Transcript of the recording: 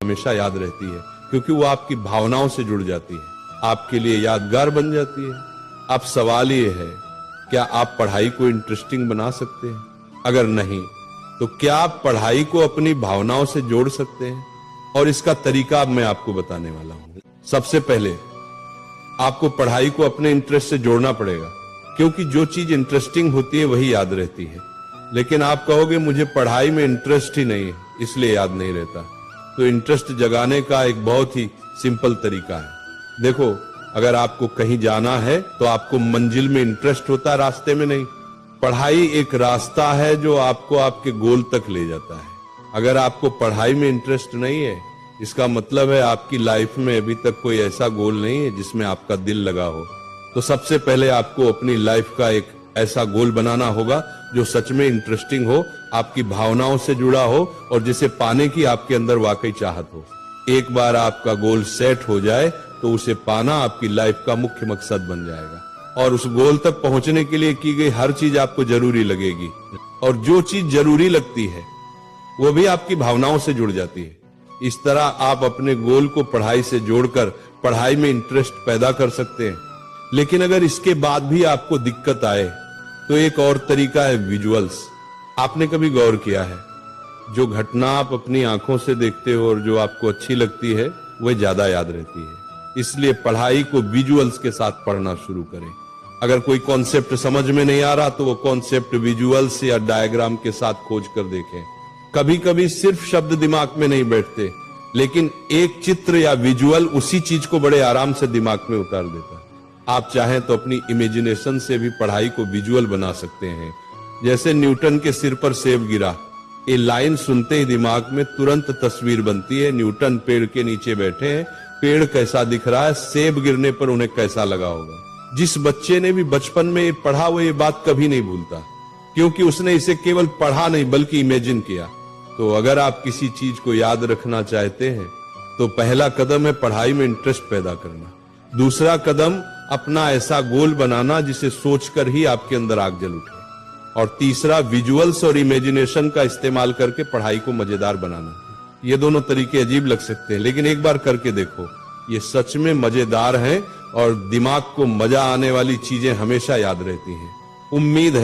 हमेशा याद रहती है, क्योंकि वो आपकी भावनाओं से जुड़ जाती है, आपके लिए यादगार बन जाती है। अब सवाल ये है, क्या आप पढ़ाई को इंटरेस्टिंग बना सकते हैं? अगर नहीं, तो क्या आप पढ़ाई को अपनी भावनाओं से जोड़ सकते हैं? और इसका तरीका अब मैं आपको बताने वाला हूं। सबसे पहले आपको पढ़ाई को अपने इंटरेस्ट से जोड़ना पड़ेगा, क्योंकि जो चीज इंटरेस्टिंग होती है वही याद रहती है। लेकिन आप कहोगे मुझे पढ़ाई में इंटरेस्ट ही नहीं है, इसलिए याद नहीं रहता। तो इंटरेस्ट जगाने का एक बहुत ही सिंपल तरीका है। देखो, अगर आपको कहीं जाना है तो आपको मंजिल में इंटरेस्ट होता है, रास्ते में नहीं। पढ़ाई एक रास्ता है जो आपको आपके गोल तक ले जाता है। अगर आपको पढ़ाई में इंटरेस्ट नहीं है, इसका मतलब है आपकी लाइफ में अभी तक कोई ऐसा गोल नहीं है जिसमें आपका दिल लगा हो। तो सबसे पहले आपको अपनी लाइफ का एक ऐसा गोल बनाना होगा जो सच में इंटरेस्टिंग हो, आपकी भावनाओं से जुड़ा हो और जिसे पाने की आपके अंदर वाकई चाहत हो। एक बार आपका गोल सेट हो जाए तो उसे पाना आपकी लाइफ का मुख्य मकसद बन जाएगा, और उस गोल तक पहुंचने के लिए की गई हर चीज आपको जरूरी लगेगी, और जो चीज जरूरी लगती है वो भी आपकी भावनाओं से जुड़ जाती है। इस तरह आप अपने गोल को पढ़ाई से जोड़कर पढ़ाई में इंटरेस्ट पैदा कर सकते हैं। लेकिन अगर इसके बाद भी आपको दिक्कत आए तो एक और तरीका है विजुअल्स। आपने कभी गौर किया है, जो घटना आप अपनी आंखों से देखते हो और जो आपको अच्छी लगती है वह ज्यादा याद रहती है। इसलिए पढ़ाई को विजुअल्स के साथ पढ़ना शुरू करें। अगर कोई कॉन्सेप्ट समझ में नहीं आ रहा तो वो कॉन्सेप्ट विजुअल्स या डायग्राम के साथ खोज कर देखें। कभी कभी सिर्फ शब्द दिमाग में नहीं बैठते, लेकिन एक चित्र या विजुअल उसी चीज को बड़े आराम से दिमाग में उतार देता है। आप चाहें तो अपनी इमेजिनेशन से भी पढ़ाई को विजुअल बना सकते हैं। जैसे न्यूटन के सिर पर सेब गिरा, ये लाइन सुनते ही दिमाग में तुरंत तस्वीर बनती है। न्यूटन पेड़ के नीचे बैठे हैं, पेड़ कैसा दिख रहा है, सेब गिरने पर उन्हें कैसा लगा होगा। जिस बच्चे ने भी बचपन में ये पढ़ा वो ये बात कभी नहीं भूलता, क्योंकि उसने इसे केवल पढ़ा नहीं बल्कि इमेजिन किया। तो अगर आप किसी चीज को याद रखना चाहते हैं तो पहला कदम है पढ़ाई में इंटरेस्ट पैदा करना। दूसरा कदम अपना ऐसा गोल बनाना जिसे सोचकर ही आपके अंदर आग जल उठे। और तीसरा विजुअल्स और इमेजिनेशन का इस्तेमाल करके पढ़ाई को मजेदार बनाना। ये दोनों तरीके अजीब लग सकते हैं, लेकिन एक बार करके देखो, ये सच में मजेदार हैं और दिमाग को मजा आने वाली चीजें हमेशा याद रहती हैं। उम्मीद है